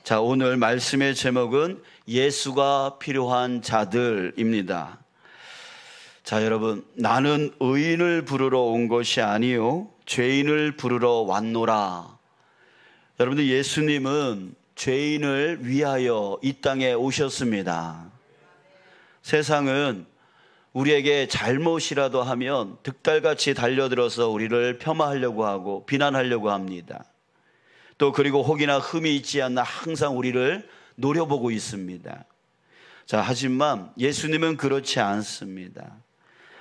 자, 오늘 말씀의 제목은 예수가 필요한 자들입니다. 자, 여러분, 나는 의인을 부르러 온 것이 아니요 죄인을 부르러 왔노라. 여러분들, 예수님은 죄인을 위하여 이 땅에 오셨습니다. 세상은 우리에게 잘못이라도 하면 득달같이 달려들어서 우리를 폄하하려고 하고 비난하려고 합니다. 또 그리고 혹이나 흠이 있지 않나 항상 우리를 노려보고 있습니다. 자, 하지만 예수님은 그렇지 않습니다.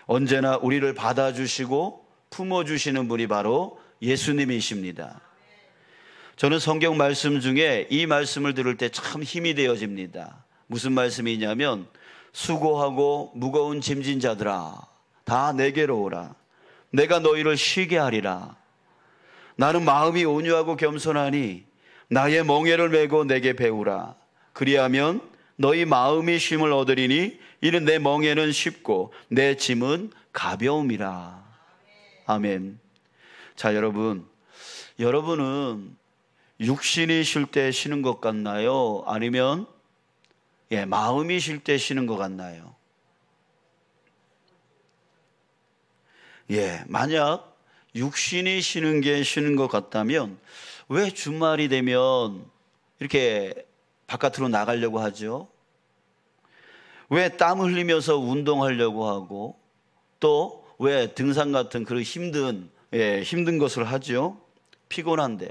언제나 우리를 받아주시고 품어주시는 분이 바로 예수님이십니다. 저는 성경 말씀 중에 이 말씀을 들을 때 참 힘이 되어집니다. 무슨 말씀이냐면, 수고하고 무거운 짐진 자들아 다 내게로 오라. 내가 너희를 쉬게 하리라. 나는 마음이 온유하고 겸손하니 나의 멍에를 메고 내게 배우라. 그리하면 너희 마음이 쉼을 얻으리니 이는 내 멍에는 쉽고 내 짐은 가벼움이라. 아멘. 자, 여러분은 육신이 쉴 때 쉬는 것 같나요? 아니면 마음이 쉴 때 쉬는 것 같나요? 만약 육신이 쉬는 게 쉬는 것 같다면 왜 주말이 되면 이렇게 바깥으로 나가려고 하죠? 왜 땀 흘리면서 운동하려고 하고, 또 왜 등산 같은 그런 힘든 것을 하죠? 피곤한데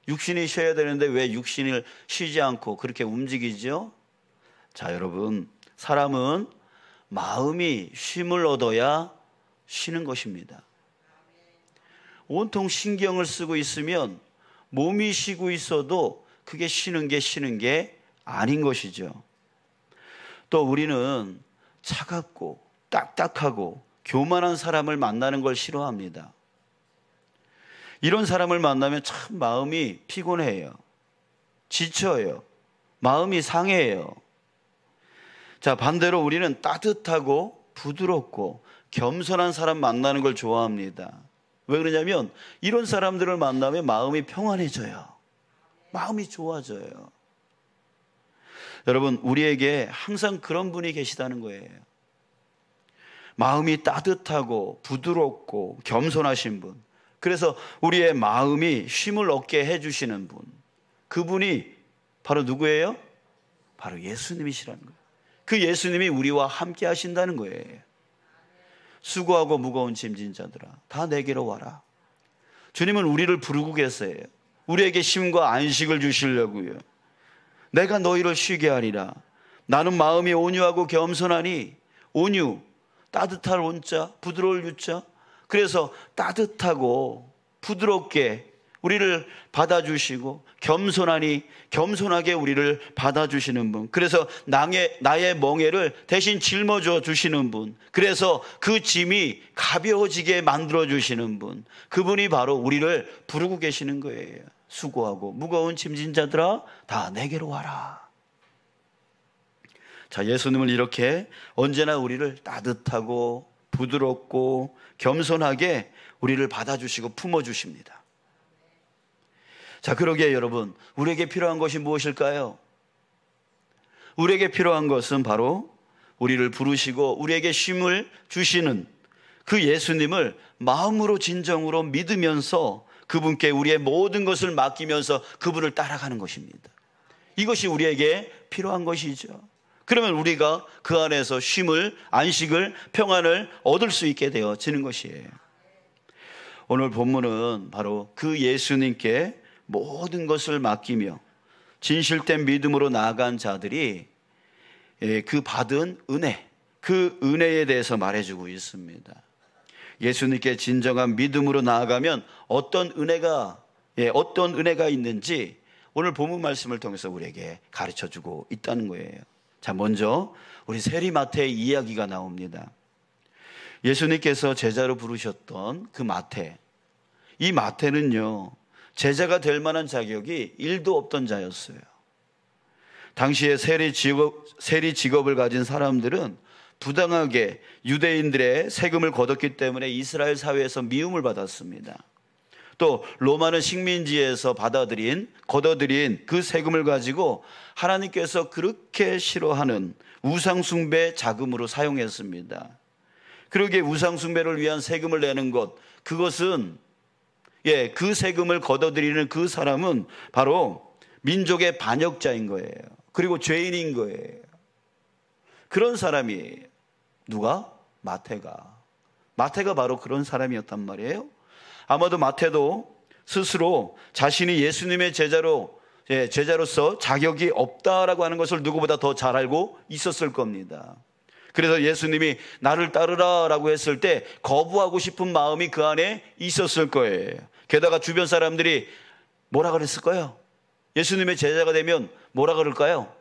육신이 쉬어야 되는데 왜 육신을 쉬지 않고 그렇게 움직이죠? 자, 여러분, 사람은 마음이 쉼을 얻어야 쉬는 것입니다. 온통 신경을 쓰고 있으면 몸이 쉬고 있어도 그게 쉬는 게 아닌 것이죠. 또 우리는 차갑고 딱딱하고 교만한 사람을 만나는 걸 싫어합니다. 이런 사람을 만나면 참 마음이 피곤해요. 지쳐요. 마음이 상해요. 자, 반대로 우리는 따뜻하고 부드럽고 겸손한 사람 만나는 걸 좋아합니다. 왜 그러냐면 이런 사람들을 만나면 마음이 평안해져요. 마음이 좋아져요. 여러분, 우리에게 항상 그런 분이 계시다는 거예요. 마음이 따뜻하고 부드럽고 겸손하신 분, 그래서 우리의 마음이 쉼을 얻게 해주시는 분, 그분이 바로 누구예요? 바로 예수님이시라는 거예요. 그 예수님이 우리와 함께 하신다는 거예요. 수고하고 무거운 짐진 자들아 다 내게로 와라. 주님은 우리를 부르고 계세요. 우리에게 쉼과 안식을 주시려고요. 내가 너희를 쉬게 하리라. 나는 마음이 온유하고 겸손하니, 온유, 따뜻할 온자, 부드러울 유자. 그래서 따뜻하고 부드럽게 우리를 받아주시고 겸손하게 우리를 받아주시는 분, 그래서 나의 멍에를 대신 짊어져 주시는 분, 그래서 그 짐이 가벼워지게 만들어 주시는 분, 그분이 바로 우리를 부르고 계시는 거예요. 수고하고 무거운 짐진 자들아 다 내게로 와라. 자, 예수님은 이렇게 언제나 우리를 따뜻하고 부드럽고 겸손하게 우리를 받아주시고 품어주십니다. 자, 그러기에 여러분, 우리에게 필요한 것이 무엇일까요? 우리에게 필요한 것은 바로 우리를 부르시고 우리에게 쉼을 주시는 그 예수님을 마음으로 진정으로 믿으면서 그분께 우리의 모든 것을 맡기면서 그분을 따라가는 것입니다. 이것이 우리에게 필요한 것이죠. 그러면 우리가 그 안에서 쉼을, 안식을, 평안을 얻을 수 있게 되어지는 것이에요. 오늘 본문은 바로 그 예수님께 모든 것을 맡기며 진실된 믿음으로 나아간 자들이 그 받은 은혜, 그 은혜에 대해서 말해주고 있습니다. 예수님께 진정한 믿음으로 나아가면 어떤 은혜가 있는지 오늘 본문 말씀을 통해서 우리에게 가르쳐주고 있다는 거예요. 자, 먼저 우리 세리마태의 이야기가 나옵니다. 예수님께서 제자로 부르셨던 그 마태, 이 마태는요, 제자가 될 만한 자격이 1도 없던 자였어요. 당시에 세리 직업을 가진 사람들은 부당하게 유대인들의 세금을 거뒀기 때문에 이스라엘 사회에서 미움을 받았습니다. 또 로마는 식민지에서 걷어들인 그 세금을 가지고 하나님께서 그렇게 싫어하는 우상숭배 자금으로 사용했습니다. 그러기에 우상숭배를 위한 세금을 내는 것, 그것은 그 세금을 걷어들이는 그 사람은 바로 민족의 반역자인 거예요. 그리고 죄인인 거예요. 그런 사람이 누가? 마태가 바로 그런 사람이었단 말이에요. 아마도 마태도 스스로 자신이 예수님의 제자로서 자격이 없다라고 하는 것을 누구보다 더 잘 알고 있었을 겁니다. 그래서 예수님이 나를 따르라라고 했을 때 거부하고 싶은 마음이 그 안에 있었을 거예요. 게다가 주변 사람들이 뭐라 그랬을까요? 예수님의 제자가 되면 뭐라 그럴까요?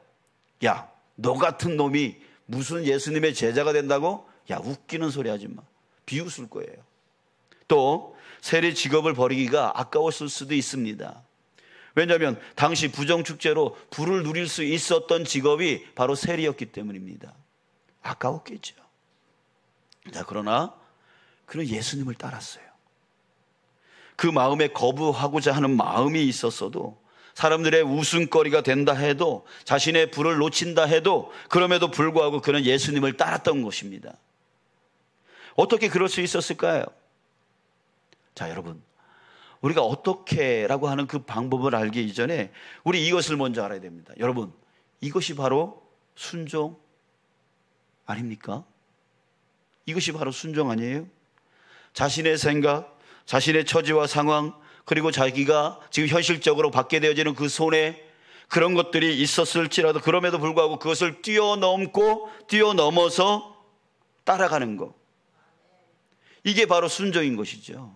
야, 너 같은 놈이 무슨 예수님의 제자가 된다고? 야, 웃기는 소리 하지 마. 비웃을 거예요. 또 세리 직업을 버리기가 아까웠을 수도 있습니다. 왜냐하면 당시 부정축제로 부를 누릴 수 있었던 직업이 바로 세리였기 때문입니다. 아까웠겠죠. 자, 그러나 그는 예수님을 따랐어요. 그 마음에 거부하고자 하는 마음이 있었어도, 사람들의 웃음거리가 된다 해도, 자신의 부를 놓친다 해도, 그럼에도 불구하고 그는 예수님을 따랐던 것입니다. 어떻게 그럴 수 있었을까요? 자, 여러분, 우리가 어떻게라고 하는 그 방법을 알기 이전에 우리 이것을 먼저 알아야 됩니다. 여러분, 이것이 바로 순종 아닙니까? 이것이 바로 순종 아니에요? 자신의 생각, 자신의 처지와 상황, 그리고 자기가 지금 현실적으로 받게 되어지는 그 손해, 그런 것들이 있었을지라도 그럼에도 불구하고 그것을 뛰어넘어서 따라가는 것, 이게 바로 순종인 것이죠.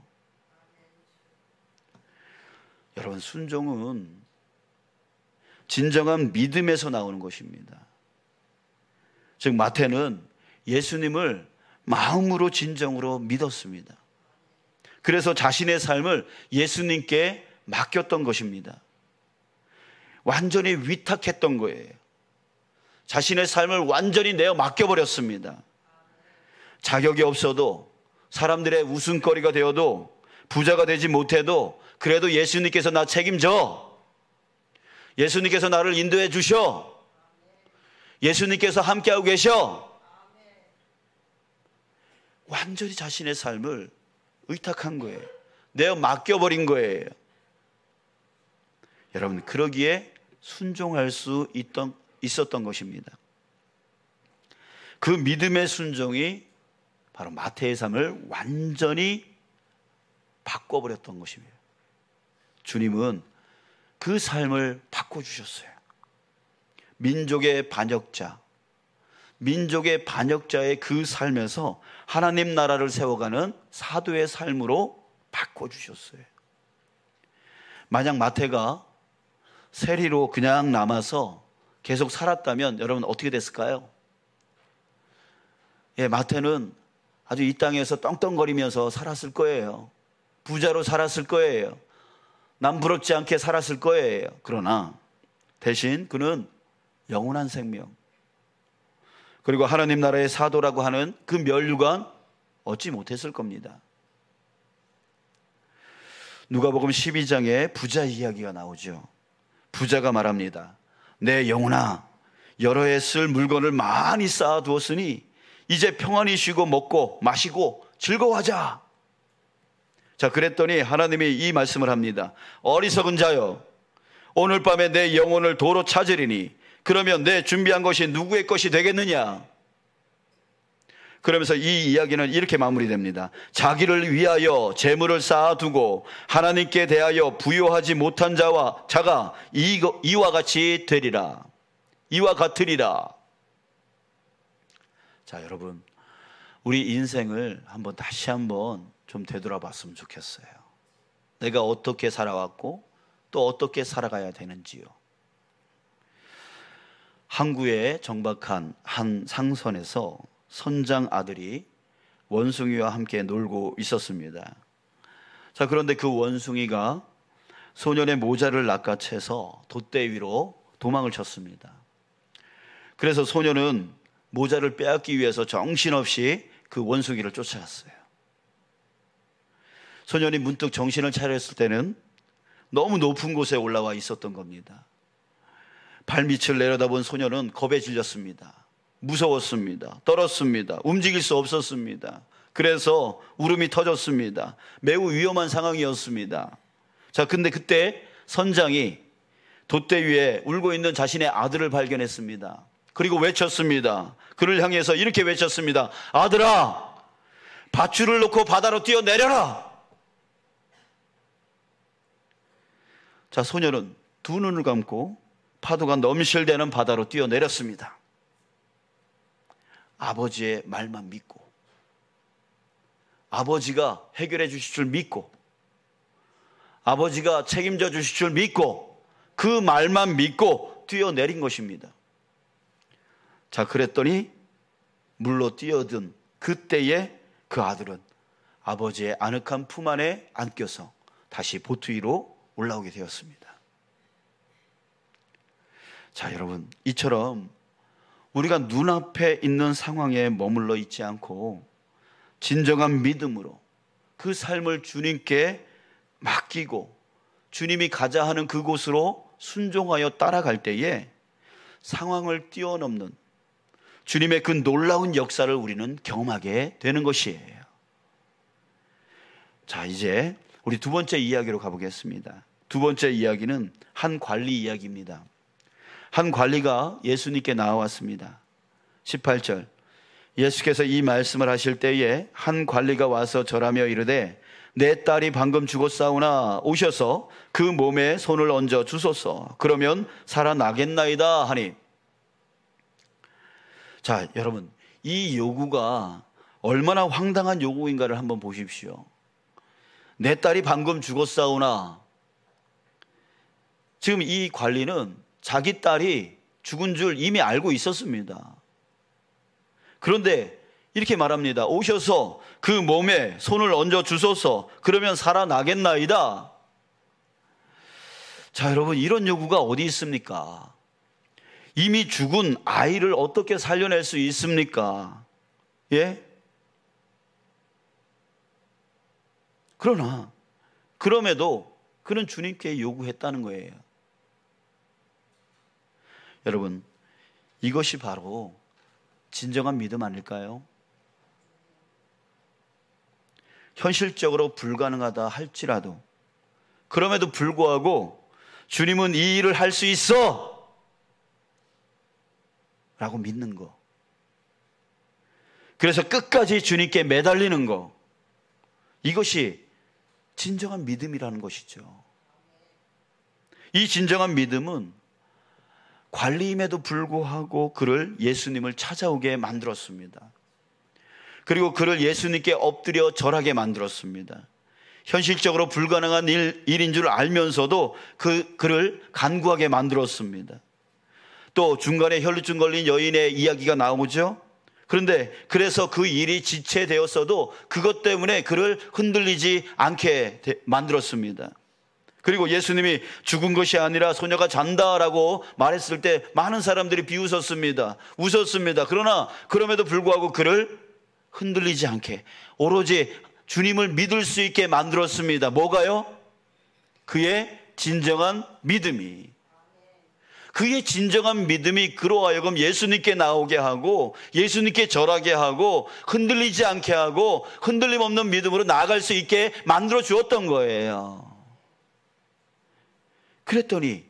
여러분, 순종은 진정한 믿음에서 나오는 것입니다. 즉 마태는 예수님을 마음으로 진정으로 믿었습니다. 그래서 자신의 삶을 예수님께 맡겼던 것입니다. 완전히 위탁했던 거예요. 자신의 삶을 완전히 내어 맡겨버렸습니다. 자격이 없어도, 사람들의 웃음거리가 되어도, 부자가 되지 못해도 그래도 예수님께서 나 책임져. 예수님께서 나를 인도해 주셔. 예수님께서 함께하고 계셔. 완전히 자신의 삶을 의탁한 거예요. 내어 맡겨버린 거예요. 여러분, 그러기에 순종할 수 있었던 것입니다. 그 믿음의 순종이 바로 마태의 삶을 완전히 바꿔버렸던 것입니다. 주님은 그 삶을 바꿔주셨어요. 민족의 반역자의 그 삶에서 하나님 나라를 세워가는 사도의 삶으로 바꿔주셨어요. 만약 마태가 세리로 그냥 남아서 계속 살았다면 여러분 어떻게 됐을까요? 마태는 아주 이 땅에서 떵떵거리면서 살았을 거예요. 부자로 살았을 거예요. 남 부럽지 않게 살았을 거예요. 그러나 대신 그는 영원한 생명, 그리고 하나님 나라의 사도라고 하는 그 면류관 얻지 못했을 겁니다. 누가복음 12장에 부자 이야기가 나오죠. 부자가 말합니다. 내 영혼아, 여러 해 쓸 물건을 많이 쌓아두었으니 이제 평안히 쉬고 먹고 마시고 즐거워하자. 자, 그랬더니 하나님이 이 말씀을 합니다. 어리석은 자여, 오늘 밤에 내 영혼을 도로 찾으리니 그러면 내 준비한 것이 누구의 것이 되겠느냐? 그러면서 이 이야기는 이렇게 마무리됩니다. 자기를 위하여 재물을 쌓아두고 하나님께 대하여 부요하지 못한 자가 이와 같이 되리라. 이와 같으리라. 자, 여러분, 우리 인생을 다시 한번 좀 되돌아봤으면 좋겠어요. 내가 어떻게 살아왔고 또 어떻게 살아가야 되는지요. 항구에 정박한 한 상선에서 선장 아들이 원숭이와 함께 놀고 있었습니다. 자, 그런데 그 원숭이가 소년의 모자를 낚아채서 돛대 위로 도망을 쳤습니다. 그래서 소년은 모자를 빼앗기 위해서 정신없이 그 원숭이를 쫓아갔어요. 소년이 문득 정신을 차렸을 때는 너무 높은 곳에 올라와 있었던 겁니다. 발밑을 내려다본 소년은 겁에 질렸습니다. 무서웠습니다. 떨었습니다. 움직일 수 없었습니다. 그래서 울음이 터졌습니다. 매우 위험한 상황이었습니다. 자, 근데 그때 선장이 돛대 위에 울고 있는 자신의 아들을 발견했습니다. 그리고 외쳤습니다. 그를 향해서 이렇게 외쳤습니다. 아들아, 밧줄을 놓고 바다로 뛰어내려라. 자, 소년은 두 눈을 감고 파도가 넘실대는 바다로 뛰어내렸습니다. 아버지의 말만 믿고, 아버지가 해결해 주실 줄 믿고, 아버지가 책임져 주실 줄 믿고, 그 말만 믿고 뛰어내린 것입니다. 자, 그랬더니 물로 뛰어든 그때에 그 아들은 아버지의 아늑한 품 안에 안겨서 다시 보트 위로 올라오게 되었습니다. 자, 여러분, 이처럼 우리가 눈앞에 있는 상황에 머물러 있지 않고 진정한 믿음으로 그 삶을 주님께 맡기고 주님이 가자 하는 그곳으로 순종하여 따라갈 때에 상황을 뛰어넘는 주님의 그 놀라운 역사를 우리는 경험하게 되는 것이에요. 자, 이제 우리 두 번째 이야기로 가보겠습니다. 두 번째 이야기는 한 관리 이야기입니다. 한 관리가 예수님께 나왔습니다. 18절, 예수께서 이 말씀을 하실 때에 한 관리가 와서 절하며 이르되 내 딸이 방금 죽었사오나 오셔서 그 몸에 손을 얹어 주소서. 그러면 살아나겠나이다 하니. 자, 여러분, 이 요구가 얼마나 황당한 요구인가를 한번 보십시오. 내 딸이 방금 죽었사오나. 지금 이 관리는 자기 딸이 죽은 줄 이미 알고 있었습니다. 그런데 이렇게 말합니다. 오셔서 그 몸에 손을 얹어 주소서. 그러면 살아나겠나이다. 자, 여러분, 이런 요구가 어디 있습니까? 이미 죽은 아이를 어떻게 살려낼 수 있습니까? 예? 그러나 그럼에도 그는 주님께 요구했다는 거예요. 여러분, 이것이 바로 진정한 믿음 아닐까요? 현실적으로 불가능하다 할지라도 그럼에도 불구하고 주님은 이 일을 할 수 있어 라고 믿는 거, 그래서 끝까지 주님께 매달리는 거, 이것이 진정한 믿음이라는 것이죠. 이 진정한 믿음은 관리임에도 불구하고 그를 예수님을 찾아오게 만들었습니다. 그리고 그를 예수님께 엎드려 절하게 만들었습니다. 현실적으로 불가능한 일인 줄 알면서도 그를 간구하게 만들었습니다. 또 중간에 혈루증 걸린 여인의 이야기가 나오죠. 그런데 그래서 그 일이 지체되었어도 그것 때문에 그를 흔들리지 않게 만들었습니다. 그리고 예수님이 죽은 것이 아니라 소녀가 잔다라고 말했을 때 많은 사람들이 비웃었습니다. 웃었습니다. 그러나 그럼에도 불구하고 그를 흔들리지 않게 오로지 주님을 믿을 수 있게 만들었습니다. 뭐가요? 그의 진정한 믿음이. 그의 진정한 믿음이 그로 하여금 예수님께 나오게 하고 예수님께 절하게 하고 흔들리지 않게 하고 흔들림 없는 믿음으로 나아갈 수 있게 만들어 주었던 거예요. 그랬더니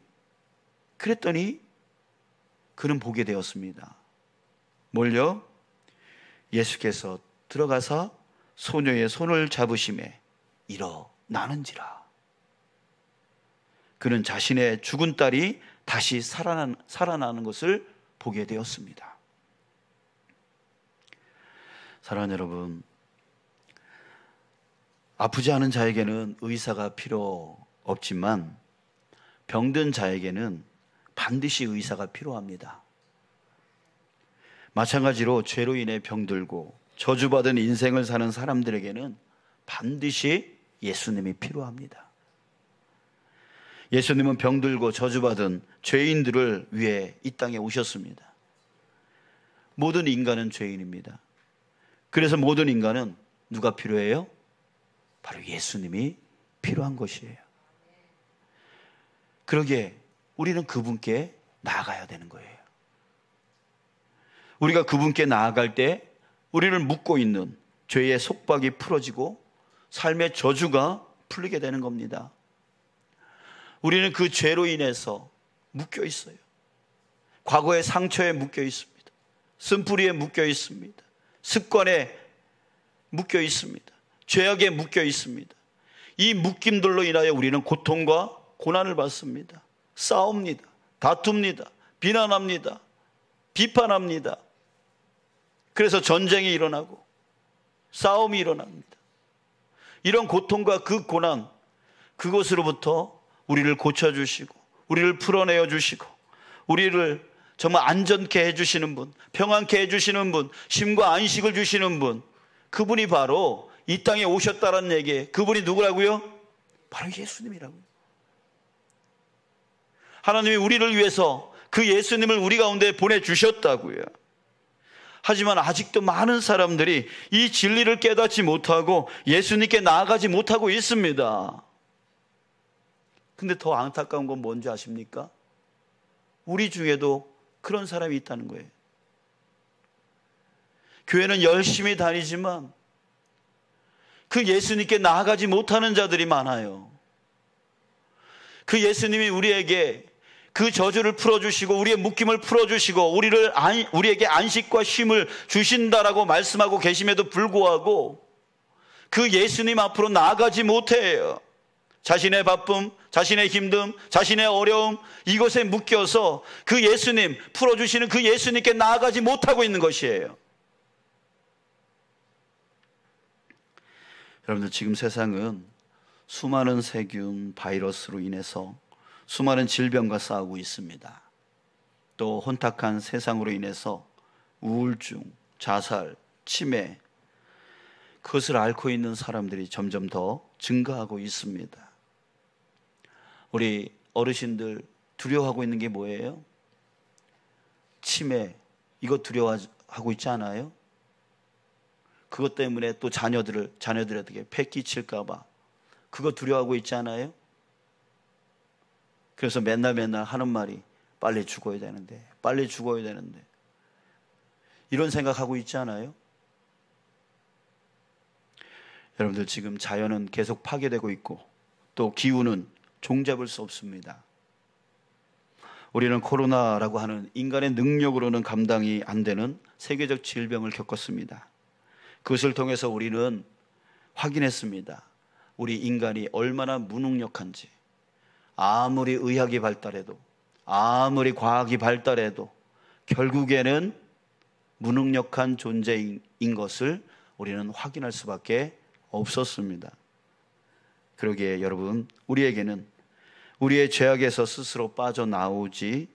그는 보게 되었습니다. 뭘요? 예수께서 들어가서 소녀의 손을 잡으심에 일어나는지라. 그는 자신의 죽은 딸이 다시 살아나는 것을 보게 되었습니다. 사랑하는 여러분, 아프지 않은 자에게는 의사가 필요 없지만 병든 자에게는 반드시 의사가 필요합니다. 마찬가지로 죄로 인해 병들고 저주받은 인생을 사는 사람들에게는 반드시 예수님이 필요합니다. 예수님은 병들고 저주받은 죄인들을 위해 이 땅에 오셨습니다. 모든 인간은 죄인입니다. 그래서 모든 인간은 누가 필요해요? 바로 예수님이 필요한 것이에요. 그러기에 우리는 그분께 나아가야 되는 거예요. 우리가 그분께 나아갈 때 우리를 묶고 있는 죄의 속박이 풀어지고 삶의 저주가 풀리게 되는 겁니다. 우리는 그 죄로 인해서 묶여 있어요. 과거의 상처에 묶여 있습니다. 쓴뿌리에 묶여 있습니다. 습관에 묶여 있습니다. 죄악에 묶여 있습니다. 이 묶임들로 인하여 우리는 고통과 고난을 받습니다. 싸웁니다. 다툽니다. 비난합니다. 비판합니다. 그래서 전쟁이 일어나고 싸움이 일어납니다. 이런 고통과 그 고난, 그것으로부터 우리를 고쳐주시고 우리를 풀어내어 주시고 우리를 정말 안전케 해주시는 분, 평안케 해주시는 분, 쉼과 안식을 주시는 분, 그분이 바로 이 땅에 오셨다는 얘기. 그분이 누구라고요? 바로 예수님이라고요. 하나님이 우리를 위해서 그 예수님을 우리 가운데 보내주셨다고요. 하지만 아직도 많은 사람들이 이 진리를 깨닫지 못하고 예수님께 나아가지 못하고 있습니다. 근데 더 안타까운 건 뭔지 아십니까? 우리 중에도 그런 사람이 있다는 거예요. 교회는 열심히 다니지만 그 예수님께 나아가지 못하는 자들이 많아요. 그 예수님이 우리에게 그 저주를 풀어주시고 우리의 묶임을 풀어주시고 우리에게 안식과 쉼을 주신다라고 말씀하고 계심에도 불구하고 그 예수님 앞으로 나아가지 못해요. 자신의 바쁨, 자신의 힘듦, 자신의 어려움, 이것에 묶여서 그 예수님, 풀어주시는 그 예수님께 나아가지 못하고 있는 것이에요. 여러분들, 지금 세상은 수많은 세균, 바이러스로 인해서 수많은 질병과 싸우고 있습니다. 또 혼탁한 세상으로 인해서 우울증, 자살, 치매, 그것을 앓고 있는 사람들이 점점 더 증가하고 있습니다. 우리 어르신들 두려워하고 있는 게 뭐예요? 치매, 이거 두려워하고 있지 않아요? 그것 때문에 또 자녀들에게 폐 끼칠까 봐 그거 두려워하고 있지 않아요? 그래서 맨날 하는 말이 빨리 죽어야 되는데 이런 생각하고 있지 않아요? 여러분들, 지금 자연은 계속 파괴되고 있고 또 기후는 종잡을 수 없습니다. 우리는 코로나라고 하는 인간의 능력으로는 감당이 안 되는 세계적 질병을 겪었습니다. 그것을 통해서 우리는 확인했습니다. 우리 인간이 얼마나 무능력한지. 아무리 의학이 발달해도, 아무리 과학이 발달해도 결국에는 무능력한 존재인 것을 우리는 확인할 수밖에 없었습니다. 그러기에 여러분, 우리에게는 우리의 죄악에서 스스로 빠져나오지,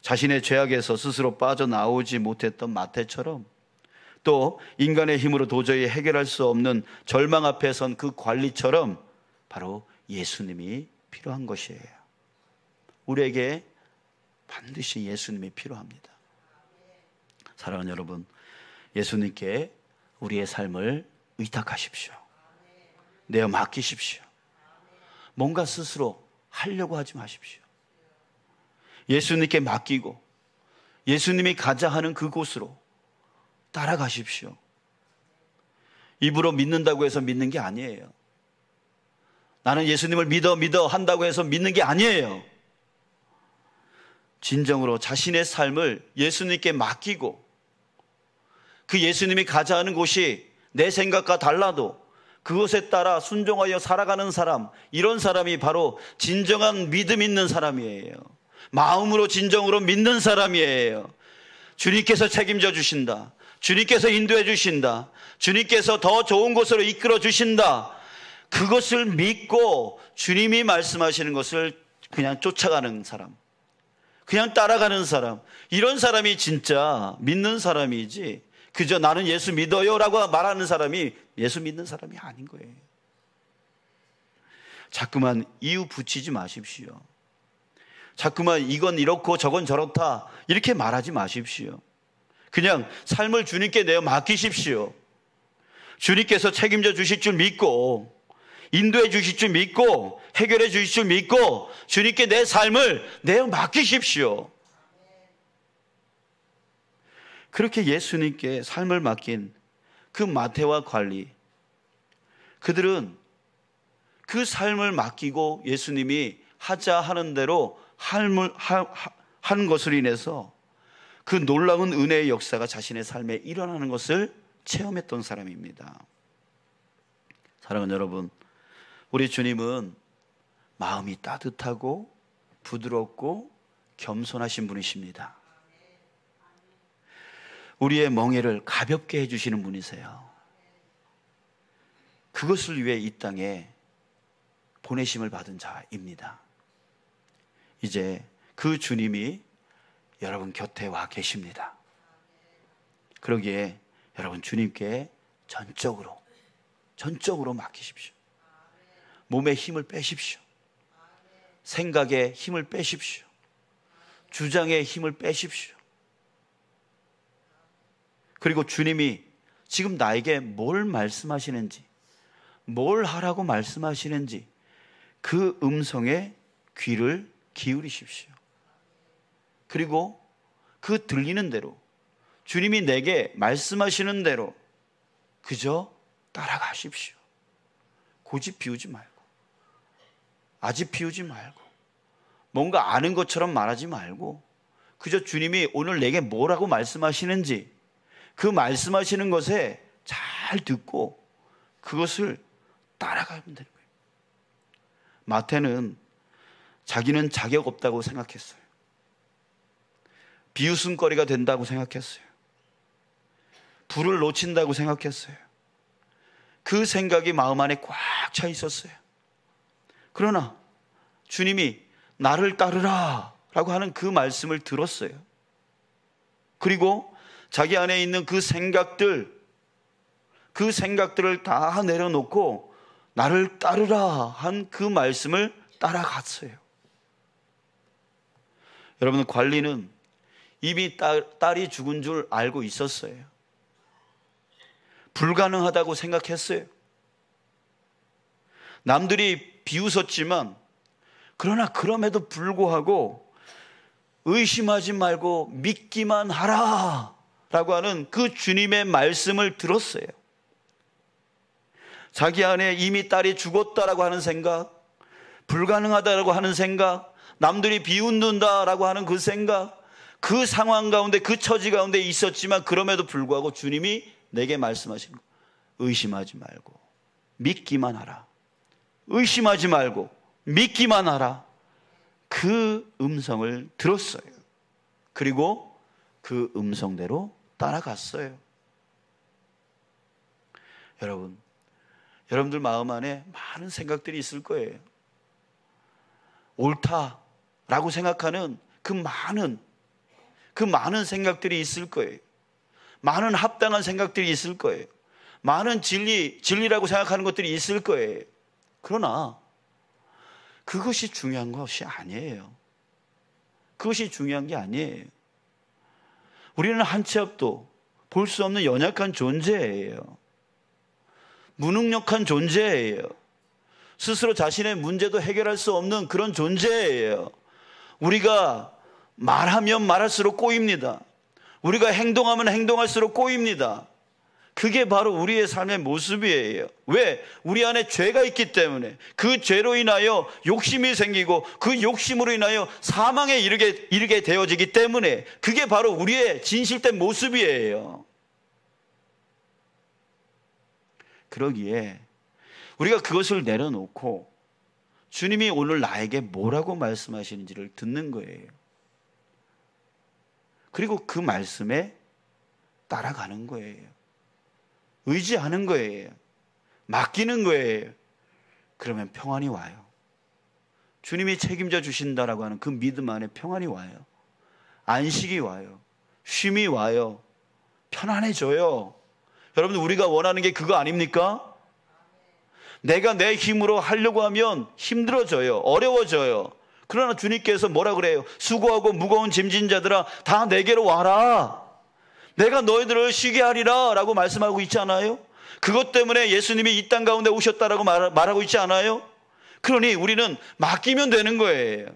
자신의 죄악에서 스스로 빠져나오지 못했던 마태처럼, 또 인간의 힘으로 도저히 해결할 수 없는 절망 앞에 선 그 관리처럼 바로 예수님이 필요한 것이에요. 우리에게 반드시 예수님이 필요합니다. 사랑하는 여러분, 예수님께 우리의 삶을 의탁하십시오. 내어 맡기십시오. 뭔가 스스로 하려고 하지 마십시오. 예수님께 맡기고 예수님이 가자 하는 그곳으로 따라가십시오. 입으로 믿는다고 해서 믿는 게 아니에요. 나는 예수님을 믿어 한다고 해서 믿는 게 아니에요. 진정으로 자신의 삶을 예수님께 맡기고 그 예수님이 가자 하는 곳이 내 생각과 달라도 그것에 따라 순종하여 살아가는 사람, 이런 사람이 바로 진정한 믿음 있는 사람이에요. 마음으로 진정으로 믿는 사람이에요. 주님께서 책임져 주신다. 주님께서 인도해 주신다. 주님께서 더 좋은 곳으로 이끌어 주신다. 그것을 믿고 주님이 말씀하시는 것을 그냥 쫓아가는 사람, 그냥 따라가는 사람, 이런 사람이 진짜 믿는 사람이지, 그저 나는 예수 믿어요 라고 말하는 사람이 예수 믿는 사람이 아닌 거예요. 자꾸만 이유 붙이지 마십시오. 자꾸만 이건 이렇고 저건 저렇다 이렇게 말하지 마십시오. 그냥 삶을 주님께 내어 맡기십시오. 주님께서 책임져 주실 줄 믿고, 인도해 주실 줄 믿고, 해결해 주실 줄 믿고 주님께 내 삶을 내어 맡기십시오. 그렇게 예수님께 삶을 맡긴 그 마태와 관리, 그들은 그 삶을 맡기고 예수님이 하자 하는 대로 한 것으로 인해서 그 놀라운 은혜의 역사가 자신의 삶에 일어나는 것을 체험했던 사람입니다. 사랑하는 여러분, 우리 주님은 마음이 따뜻하고 부드럽고 겸손하신 분이십니다. 우리의 멍에를 가볍게 해주시는 분이세요. 그것을 위해 이 땅에 보내심을 받은 자입니다. 이제 그 주님이 여러분 곁에 와 계십니다. 그러기에 여러분 주님께 전적으로 맡기십시오. 몸에 힘을 빼십시오. 생각에 힘을 빼십시오. 주장에 힘을 빼십시오. 그리고 주님이 지금 나에게 뭘 말씀하시는지, 뭘 하라고 말씀하시는지 그 음성에 귀를 기울이십시오. 그리고 그 들리는 대로, 주님이 내게 말씀하시는 대로 그저 따라가십시오. 고집 피우지 말고, 아집 피우지 말고, 뭔가 아는 것처럼 말하지 말고, 그저 주님이 오늘 내게 뭐라고 말씀하시는지 그 말씀하시는 것에 잘 듣고 그것을 따라가면 되는 거예요. 마태는 자기는 자격 없다고 생각했어요. 비웃음거리가 된다고 생각했어요. 불을 놓친다고 생각했어요. 그 생각이 마음 안에 꽉 차 있었어요. 그러나 주님이 나를 따르라 라고 하는 그 말씀을 들었어요. 그리고 자기 안에 있는 그 생각들을 다 내려놓고 나를 따르라 한 그 말씀을 따라갔어요. 여러분, 관리는 이미 딸이 죽은 줄 알고 있었어요. 불가능하다고 생각했어요. 남들이 비웃었지만, 그러나 그럼에도 불구하고 의심하지 말고 믿기만 하라 라고 하는 그 주님의 말씀을 들었어요. 자기 안에 이미 딸이 죽었다라고 하는 생각, 불가능하다라고 하는 생각, 남들이 비웃는다라고 하는 그 생각, 그 상황 가운데, 그 처지 가운데 있었지만 그럼에도 불구하고 주님이 내게 말씀하신 거, 의심하지 말고 믿기만 하라. 의심하지 말고 믿기만 하라. 그 음성을 들었어요. 그리고 그 음성대로 따라갔어요. 여러분들 마음 안에 많은 생각들이 있을 거예요. 옳다라고 생각하는 그 많은 생각들이 있을 거예요. 많은 합당한 생각들이 있을 거예요. 많은 진리라고 생각하는 것들이 있을 거예요. 그러나 그것이 중요한 것이 아니에요. 그것이 중요한 게 아니에요. 우리는 한 치 앞도 볼 수 없는 연약한 존재예요. 무능력한 존재예요. 스스로 자신의 문제도 해결할 수 없는 그런 존재예요. 우리가 말하면 말할수록 꼬입니다. 우리가 행동하면 행동할수록 꼬입니다. 그게 바로 우리의 삶의 모습이에요. 왜? 우리 안에 죄가 있기 때문에, 그 죄로 인하여 욕심이 생기고 그 욕심으로 인하여 사망에 이르게 되어지기 때문에 그게 바로 우리의 진실된 모습이에요. 그러기에 우리가 그것을 내려놓고 주님이 오늘 나에게 뭐라고 말씀하시는지를 듣는 거예요. 그리고 그 말씀에 따라가는 거예요. 의지하는 거예요. 맡기는 거예요. 그러면 평안이 와요. 주님이 책임져 주신다라고 하는 그 믿음 안에 평안이 와요. 안식이 와요. 쉼이 와요. 편안해져요. 여러분, 우리가 원하는 게 그거 아닙니까? 내가 내 힘으로 하려고 하면 힘들어져요. 어려워져요. 그러나 주님께서 뭐라 그래요? 수고하고 무거운 짐진 자들아 다 내게로 와라. 내가 너희들을 쉬게 하리라 라고 말씀하고 있잖아요. 그것 때문에 예수님이 이 땅 가운데 오셨다라고 말하고 있지 않아요? 그러니 우리는 맡기면 되는 거예요.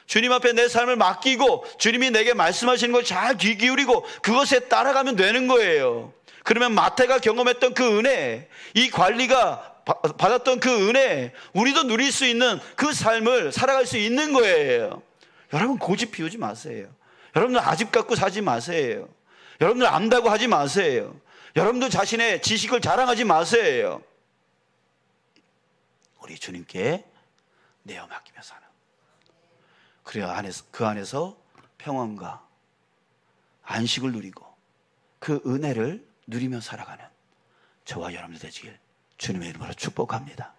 주님 앞에 내 삶을 맡기고 주님이 내게 말씀하시는 걸 잘 귀 기울이고 그것에 따라가면 되는 거예요. 그러면 마태가 경험했던 그 은혜, 이 관리가 받았던 그 은혜, 우리도 누릴 수 있는 그 삶을 살아갈 수 있는 거예요. 여러분 고집 피우지 마세요. 여러분들 아집 갖고 사지 마세요. 여러분들 안다고 하지 마세요. 여러분들 자신의 지식을 자랑하지 마세요. 우리 주님께 내어 맡기며 사는, 그래야 그 안에서 평안과 안식을 누리고 그 은혜를 누리며 살아가는 저와 여러분들 되시길 주님의 이름으로 축복합니다.